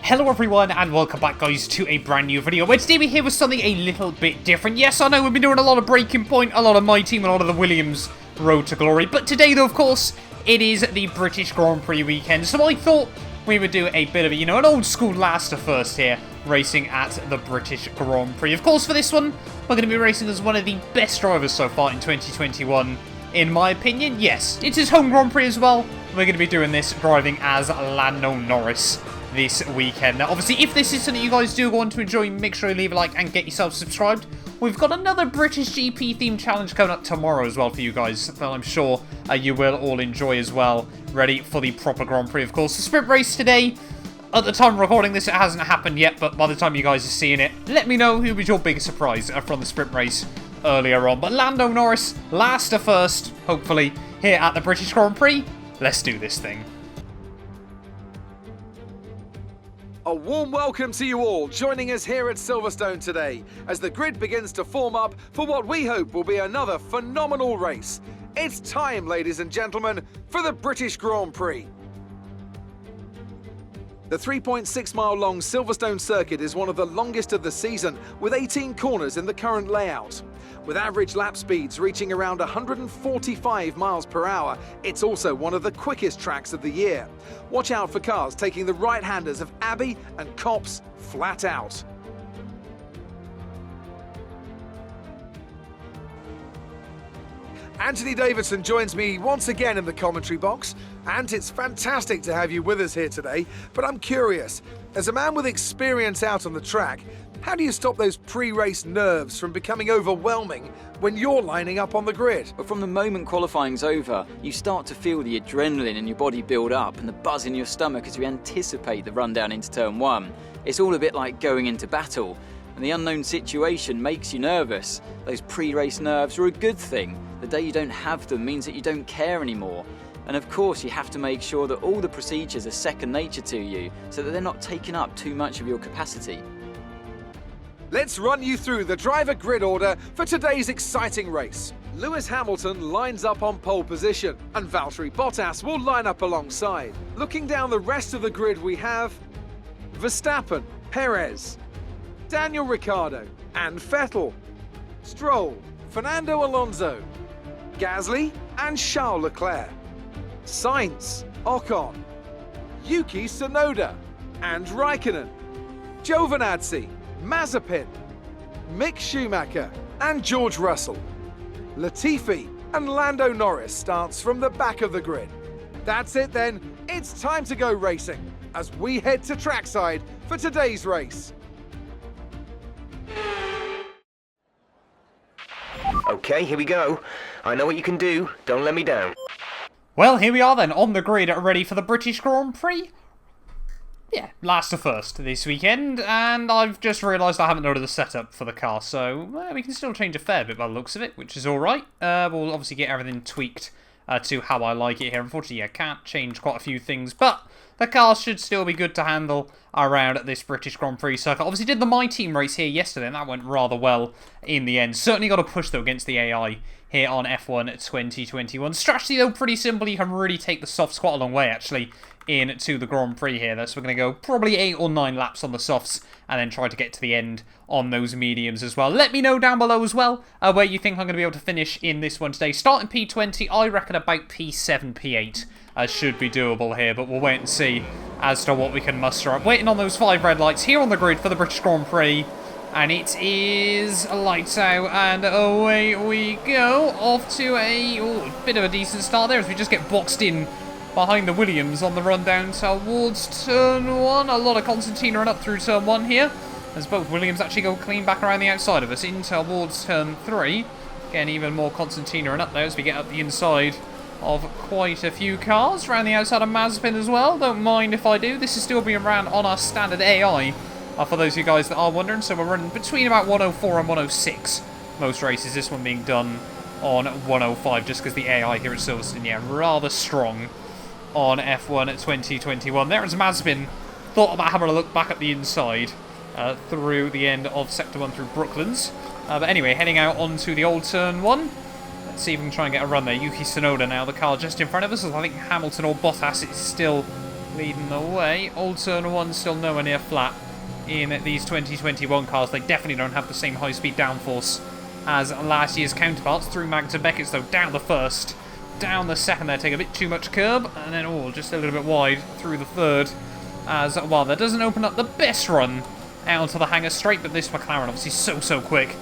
Hello everyone and welcome back guys to a brand new video where today we're here with something a little bit different. Yes, I know we've been doing a lot of Breaking Point, a lot of my team, a lot of the Williams Road to Glory, but today though of course it is the British Grand Prix weekend, so I thought we would do a bit of, an old school last to first here, racing at the British Grand Prix. Of course for this one, we're going to be racing as one of the best drivers so far in 2021, in my opinion. Yes, it's his home Grand Prix as well. We're going to be doing this driving as Lando Norris this weekend. Now, obviously, if this is something you guys do want to enjoy, make sure you leave a like and get yourself subscribed. We've got another British GP themed challenge coming up tomorrow as well for you guys, that I'm sure you will all enjoy as well. Ready for the proper Grand Prix, of course. The sprint race today, at the time of recording this, it hasn't happened yet, but by the time you guys are seeing it, let me know who was your biggest surprise from the sprint race earlier on. But Lando Norris, last to first, hopefully, here at the British Grand Prix. Let's do this thing. A warm welcome to you all joining us here at Silverstone today as the grid begins to form up for what we hope will be another phenomenal race. It's time, ladies and gentlemen, for the British Grand Prix. The 3.6 mile long Silverstone circuit is one of the longest of the season, with 18 corners in the current layout. With average lap speeds reaching around 145 miles per hour, it's also one of the quickest tracks of the year. Watch out for cars taking the right-handers of Abbey and Copse flat out. Anthony Davidson joins me once again in the commentary box, and it's fantastic to have you with us here today. But I'm curious, as a man with experience out on the track, how do you stop those pre-race nerves from becoming overwhelming when you're lining up on the grid? But from the moment qualifying's over, you start to feel the adrenaline in your body build up and the buzz in your stomach as you anticipate the rundown into turn one. It's all a bit like going into battle, and the unknown situation makes you nervous. Those pre-race nerves are a good thing. The day you don't have them means that you don't care anymore. And of course you have to make sure that all the procedures are second nature to you so that they're not taking up too much of your capacity. Let's run you through the driver grid order for today's exciting race. Lewis Hamilton lines up on pole position, and Valtteri Bottas will line up alongside. Looking down the rest of the grid, we have Verstappen, Perez, Daniel Ricciardo and Vettel, Stroll, Fernando Alonso, Gasly and Charles Leclerc, Sainz, Ocon, Yuki Tsunoda and Raikkonen, Giovinazzi, Mazepin, Mick Schumacher and George Russell. Latifi and Lando Norris starts from the back of the grid. That's it then, it's time to go racing as we head to trackside for today's race. Okay, here we go. I know what you can do. Don't let me down. Well, here we are then, on the grid, ready for the British Grand Prix. Yeah, last to first this weekend, and I've just realised I haven't noted the setup for the car, so we can still change a fair bit by the looks of it, which is alright. We'll obviously get everything tweaked to how I like it here. Unfortunately, I can't change quite a few things, but the car should still be good to handle around this British Grand Prix circuit. Obviously did the My Team race here yesterday, and that went rather well in the end. Certainly got a push, though, against the AI here on F1 2021. Strategy, though, pretty simple. You can really take the softs quite a long way, actually, into the Grand Prix here. So we're going to go probably 8 or 9 laps on the softs, and then try to get to the end on those mediums as well. Let me know down below as well where you think I'm going to be able to finish in this one today. Starting P20, I reckon about P7, P8 should be doable here, but we'll wait and see as to what we can muster up. Waiting on those 5 red lights here on the grid for the British Grand Prix. And it is lights out, and away we go. Off to a bit of a decent start there as we just get boxed in behind the Williams on the run down towards turn 1. A lot of concertina and up through turn 1 here, as both Williams actually go clean back around the outside of us in towards turn 3. Again, even more concertina and up there as we get up the inside of quite a few cars. Around the outside of Mazepin as well. Don't mind if I do. This is still being ran on our standard AI. For those of you guys that are wondering, so we're running between about 104 and 106 most races, this one being done on 105 just because the AI here at Silverstone, yeah, rather strong on F1 2021. There is Mazepin, thought about having a look back at the inside through the end of Sector 1 through Brooklands. But anyway, heading out onto the old turn 1. Let's see if we can try and get a run there. Yuki Tsunoda now, the car just in front of us, as I think Hamilton or Bottas is still leading the way. Old turn 1 still nowhere near flat in these 2021 cars. They definitely don't have the same high-speed downforce as last year's counterparts. Through Magnussen Beckett's though, down the first, down the second there, take a bit too much curb, and then just a little bit wide through the third. As well, that doesn't open up the best run out onto the hangar straight, but this McLaren obviously so quick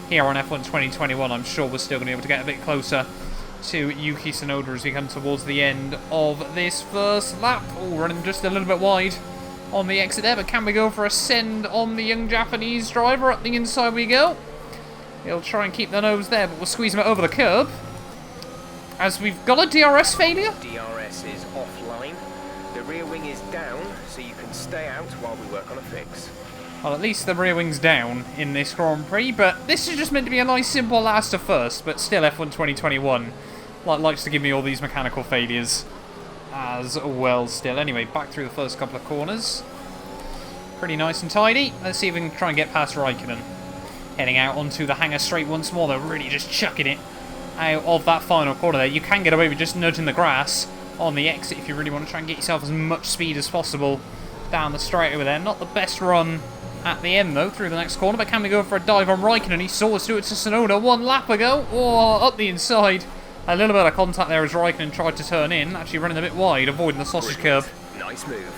here on F1 2021. I'm sure we're still going to be able to get a bit closer to Yuki Tsunoda as we come towards the end of this first lap. Running just a little bit wide on the exit there, but can we go for a send on the young Japanese driver? Up the inside we go. He'll try and keep the nose there, but we'll squeeze him over the curb. As we've got a DRS failure. DRS is offline. The rear wing is down, so you can stay out while we work on a fix. Well, at least the rear wing's down in this Grand Prix, but this is just meant to be a nice simple last to first, but still F1 2021 likes to give me all these mechanical failures as well still. Anyway, back through the first couple of corners. Pretty nice and tidy. Let's see if we can try and get past Raikkonen. Heading out onto the hangar straight once more, though, really just chucking it out of that final corner there. You can get away with just nudging the grass on the exit if you really want to try and get yourself as much speed as possible down the straight over there. Not the best run at the end, though, through the next corner, but can we go for a dive on Raikkonen? He saw us do it to Tsunoda 1 lap ago. Up the inside. A little bit of contact there as Raikkonen tried to turn in, actually running a bit wide, avoiding the sausage curb. Nice move.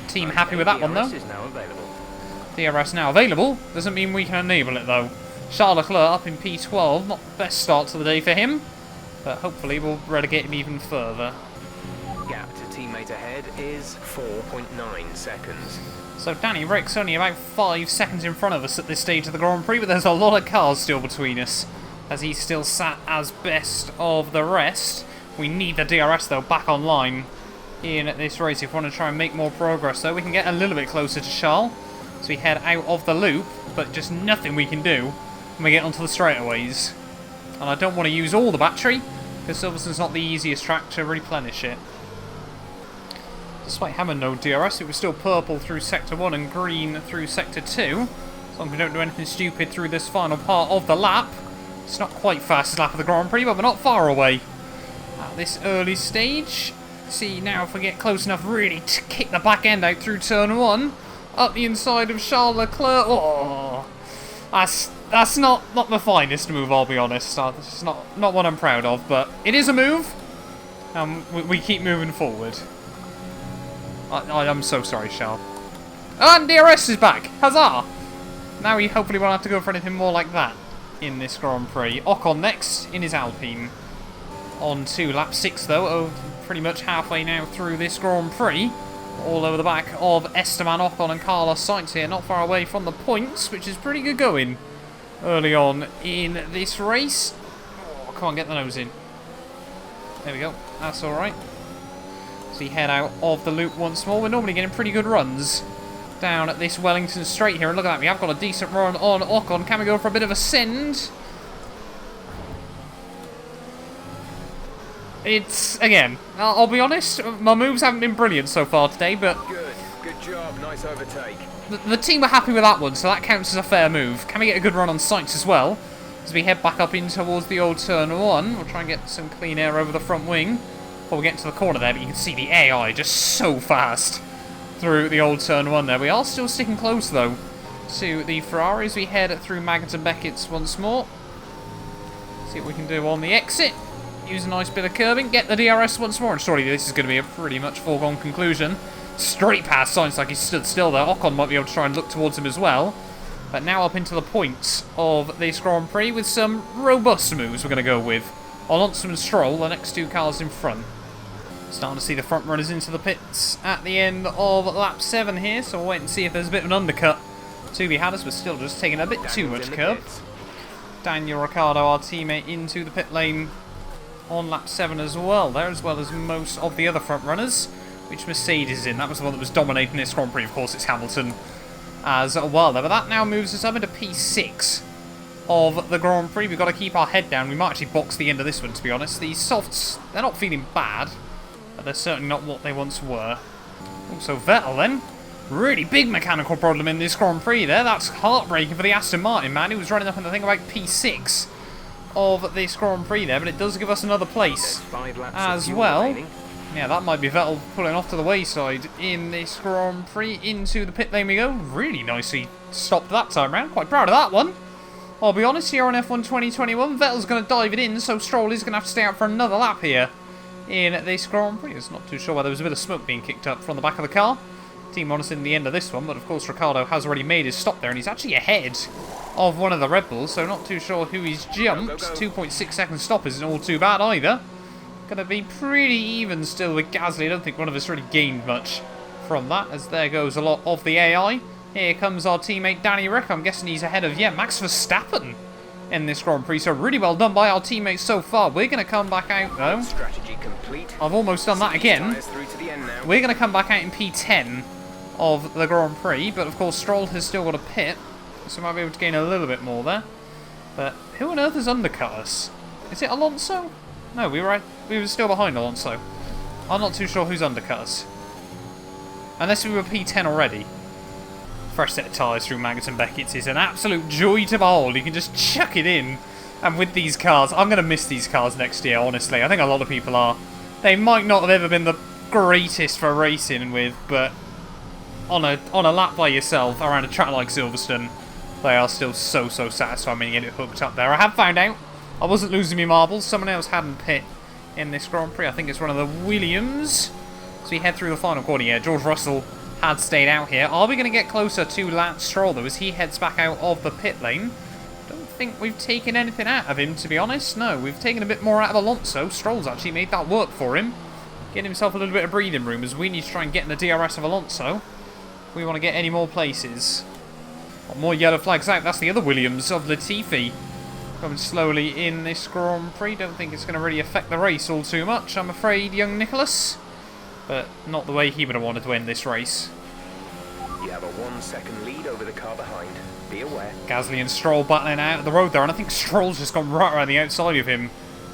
Team happy with that one, though. DRS is now available. DRS now available. Doesn't mean we can enable it, though. Charles Leclerc up in P12. Not the best start to the day for him, but hopefully we'll relegate him even further. Gap to teammate ahead is 4.9 seconds. So Danny Rick's only about 5 seconds in front of us at this stage of the Grand Prix, but there's a lot of cars still between us, as he's still sat as best of the rest. We need the DRS, though, back online in this race if we want to try and make more progress, though. We can get a little bit closer to Charles, so we head out of the loop, but just nothing we can do when we get onto the straightaways. And I don't want to use all the battery, because Silverstone's not the easiest track to replenish it. Despite having no DRS, it was still purple through Sector 1 and green through Sector 2. As long as we don't do anything stupid through this final part of the lap. It's not quite fastest lap of the Grand Prix, but we're not far away at this early stage. See now if we get close enough really to kick the back end out through turn 1. Up the inside of Charles Leclerc. That's not the finest move, I'll be honest. It's not what I'm proud of, but it is a move. We keep moving forward. I'm so sorry, Charles. And DRS is back! Huzzah! Now we hopefully won't have to go for anything more like that in this Grand Prix. Ocon next in his Alpine. On to lap 6, though. Pretty much halfway now through this Grand Prix. All over the back of Esteban Ocon and Carlos Sainz here. Not far away from the points, which is pretty good going early on in this race. Come on, get the nose in. There we go. That's alright. So we head out of the loop once more. We're normally getting pretty good runs down at this Wellington straight here. And look at that, we have got a decent run on Ocon. Can we go for a bit of a send? It's, again, I'll be honest, my moves haven't been brilliant so far today, but Good job, nice overtake. the team were happy with that one, so that counts as a fair move. Can we get a good run on Sainz as well? As we head back up in towards the old turn 1, we'll try and get some clean air over the front wing before we get into the corner there, but you can see the AI just so fast through the old turn 1 there. We are still sticking close, though, to the Ferrari as we head through Magnussen Beckett's once more. See what we can do on the exit. Use a nice bit of curbing, get the DRS once more, and surely this is going to be a pretty much foregone conclusion. Straight past Sainz like he stood still there. Ocon might be able to try and look towards him as well. But now up into the points of this Grand Prix with some robust moves we're going to go with. Alonso and Stroll, the next 2 cars in front. Starting to see the front runners into the pits at the end of lap 7 here, so we'll wait and see if there's a bit of an undercut to be had, as we're still just taking a bit too much curb. Daniel Ricciardo, our teammate, into the pit lane on lap 7 as well there, as well as most of the other front runners. Which Mercedes is in? That was the one that was dominating this Grand Prix. Of course, it's Hamilton as well there. But that now moves us up into P6 of the Grand Prix. We've got to keep our head down. We might actually box the end of this one, to be honest. These softs, they're not feeling bad, but they're certainly not what they once were. Also, Vettel then. Really big mechanical problem in this Grand Prix there. That's heartbreaking for the Aston Martin man, who was running up in the thing about P6 of this Grand Prix there, but it does give us another place as well. Yeah, that might be Vettel pulling off to the wayside in this Grand Prix. Into the pit lane we go. Really nicely stopped that time round. Quite proud of that one. I'll be honest, here on F1 2021, Vettel's going to dive it in, so Stroll is going to have to stay out for another lap here in this Grand Prix. I'm not too sure why there was a bit of smoke being kicked up from the back of the car. Team honest in the end of this one, but of course Ricciardo has already made his stop there, and he's actually ahead of one of the Red Bulls, so not too sure who he's jumped. 2.6 second stop isn't all too bad either. Going to be pretty even still with Gasly. I don't think one of us really gained much from that, as there goes a lot of the AI. Here comes our teammate Danny Rick. I'm guessing he's ahead of, Max Verstappen in this Grand Prix. So really well done by our teammates so far. We're going to come back out, though. Strategy complete. I've almost done that again. Through to the end now. We're going to come back out in P10 of the Grand Prix. But, of course, Stroll has still got a pit. So we might be able to gain a little bit more there. But who on earth has undercut us? Is it Alonso? No, we were still behind Alonso. I'm not too sure who's undercut us. Unless we were P10 already. Fresh set of tyres through Magnussen Beckett's is an absolute joy to behold. You can just chuck it in. And with these cars, I'm going to miss these cars next year, honestly. I think a lot of people are. They might not have ever been the greatest for racing with, but on a lap by yourself around a track like Silverstone, they are still so satisfying when you get it hooked up there. I have found out I wasn't losing my marbles. Someone else hadn't pit in this Grand Prix. I think it's one of the Williams. So we head through the final corner. Yeah, George Russell had stayed out here. Are we going to get closer to Lance Stroll, though, as he heads back out of the pit lane? Don't think we've taken anything out of him, to be honest. No, we've taken a bit more out of Alonso. Stroll's actually made that work for him. Getting himself a little bit of breathing room, as we need to try and get in the DRS of Alonso. If we want to get any more places. More yellow flags out. That's the other Williams of Latifi. Coming slowly in this Grand Prix. Don't think it's going to really affect the race all too much, I'm afraid, young Nicholas. But not the way he would have wanted to end this race. You have a 1 second lead over the car behind. Be aware. Gasly and Stroll battling out of the road there, and I think Stroll's just gone right around the outside of him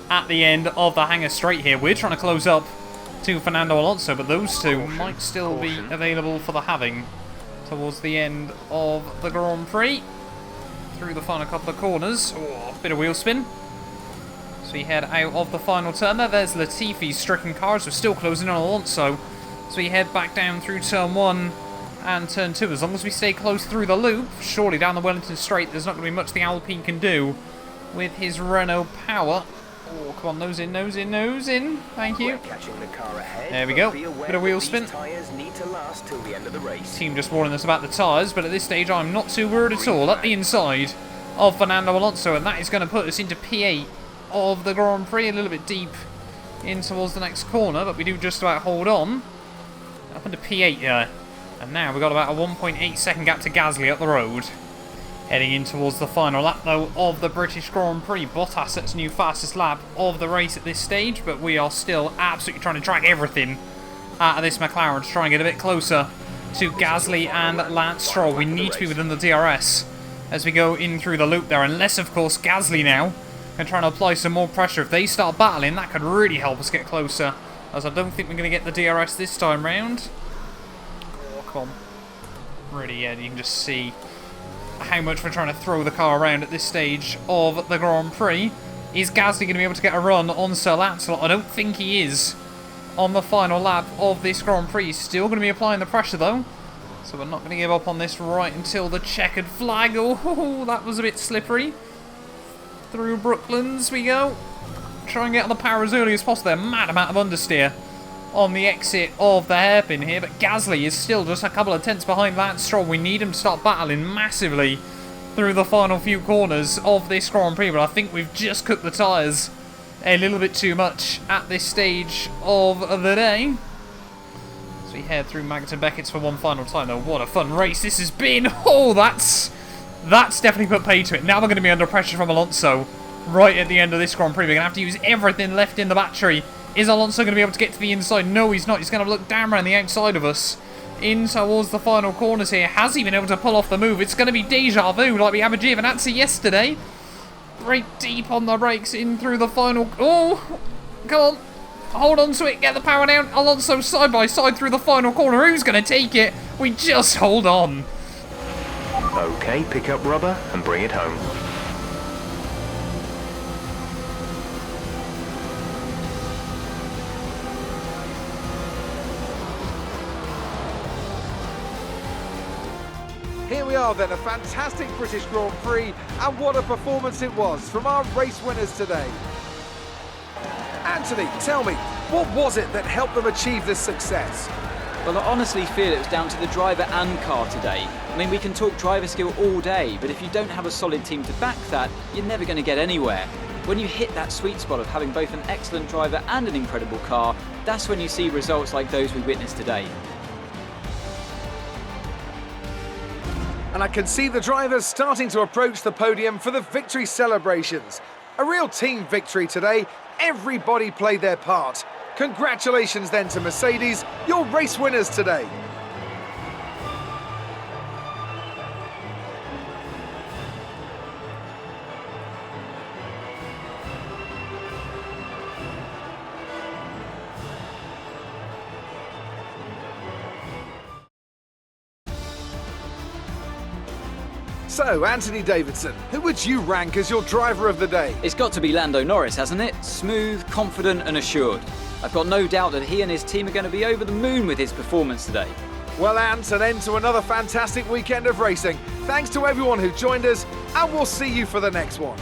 at the end of the hangar straight here. We're trying to close up to Fernando Alonso, but those two might still be available for the having towards the end of the Grand Prix. Through the final couple of corners. Oh, bit of wheel spin. So we head out of the final turn there. There's Latifi's stricken cars. We're still closing on Alonso. So we head back down through turn 1 and turn 2. As long as we stay close through the loop, surely down the Wellington Straight, there's not going to be much the Alpine can do with his Renault power. Oh, come on, nose in, nose in, nose in. Thank you. There we go. Bit of wheel spin. Team just warning us about the tyres, but at this stage I'm not too worried at all. Up the inside of Fernando Alonso, and that is going to put us into P8 of the Grand Prix, a little bit deep in towards the next corner, but we do just about hold on. Up into P8 here. And now we've got about a 1.8 second gap to Gasly up the road. Heading in towards the final lap, though, of the British Grand Prix. Bottas sets new fastest lap of the race at this stage, but we are still absolutely trying to drag everything out of this McLaren to try and get a bit closer to Gasly and Lance Stroll. We need to be within the DRS as we go in through the loop there, unless, of course, Gasly now can try and apply some more pressure. If they start battling, that could really help us get closer, as I don't think we're going to get the DRS this time round. Oh, come on. Really, yeah, you can just see how much we're trying to throw the car around at this stage of the Grand Prix. Is Gasly going to be able to get a run on Sir Lancelot? I don't think he is on the final lap of this Grand Prix. He's still going to be applying the pressure, though. So we're not going to give up on this right until the checkered flag. Oh, that was a bit slippery. Through Brooklands we go. Try and get on the power as early as possible. They're mad amount of understeer on the exit of the hairpin here, but Gasly is still just a couple of tenths behind Lance Stroll. We need him to start battling massively through the final few corners of this Grand Prix, but I think we've just cooked the tyres a little bit too much at this stage of the day. So we head through Magnussen Beckett's for one final time, though. What a fun race this has been. Oh, that's definitely put pay to it. Now we're going to be under pressure from Alonso right at the end of this Grand Prix. We're going to have to use everything left in the battery. Is Alonso going to be able to get to the inside? No, he's not. He's going to look down around the outside of us in towards the final corners here. Has he been able to pull off the move? It's going to be deja vu like we had with Giovinazzi yesterday. Right deep on the brakes in through the final. Oh, come on. Hold on to it. Get the power down. Alonso side by side through the final corner. Who's going to take it? We just hold on. Okay, pick up rubber and bring it home. Here we are then, a fantastic British Grand Prix, and what a performance it was from our race winners today. Anthony, tell me, what was it that helped them achieve this success? Well, I honestly feel it was down to the driver and car today. I mean, we can talk driver skill all day, but if you don't have a solid team to back that, you're never going to get anywhere. When you hit that sweet spot of having both an excellent driver and an incredible car, that's when you see results like those we witnessed today. And I can see the drivers starting to approach the podium for the victory celebrations. A real team victory today. Everybody played their part. Congratulations then to Mercedes, your race winners today. So, Anthony Davidson, who would you rank as your driver of the day? It's got to be Lando Norris, hasn't it? Smooth, confident and assured. I've got no doubt that he and his team are going to be over the moon with his performance today. Well, Ant, an end to another fantastic weekend of racing. Thanks to everyone who joined us, and we'll see you for the next one.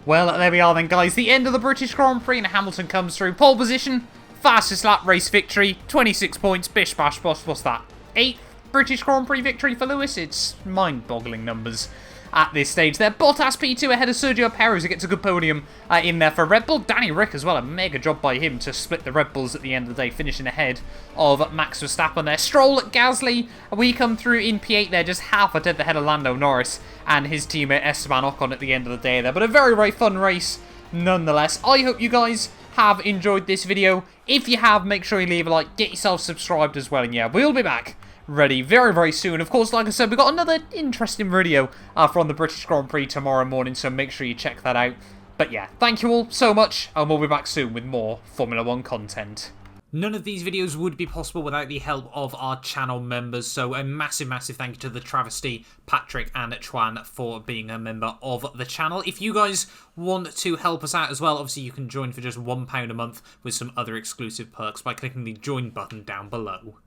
Well, there we are then, guys. The end of the British Grand Prix, and Hamilton comes through. Pole position, fastest lap race victory, 26 points, bish bash bosh, what's that? 8th British Grand Prix victory for Lewis. It's mind-boggling numbers at this stage there. Bottas P2 ahead of Sergio Perez, who gets a good podium in there for Red Bull. Danny Rick as well, a mega job by him to split the Red Bulls at the end of the day, finishing ahead of Max Verstappen there. Stroll at Gasly, we come through in P8 there, just half a tenth ahead of Lando Norris and his teammate Esteban Ocon at the end of the day there. But a very, very fun race nonetheless. I hope you guys have enjoyed this video. If you have, make sure you leave a like, get yourself subscribed as well, and yeah, we'll be back ready very, very soon. Of course, like I said, we've got another interesting video from the British Grand Prix tomorrow morning, so make sure you check that out. But yeah, thank you all so much, and we'll be back soon with more Formula 1 content. None of these videos would be possible without the help of our channel members, so a massive, massive thank you to the Travesty, Patrick and Chuan for being a member of the channel. If you guys want to help us out as well, obviously you can join for just £1 a month with some other exclusive perks by clicking the join button down below.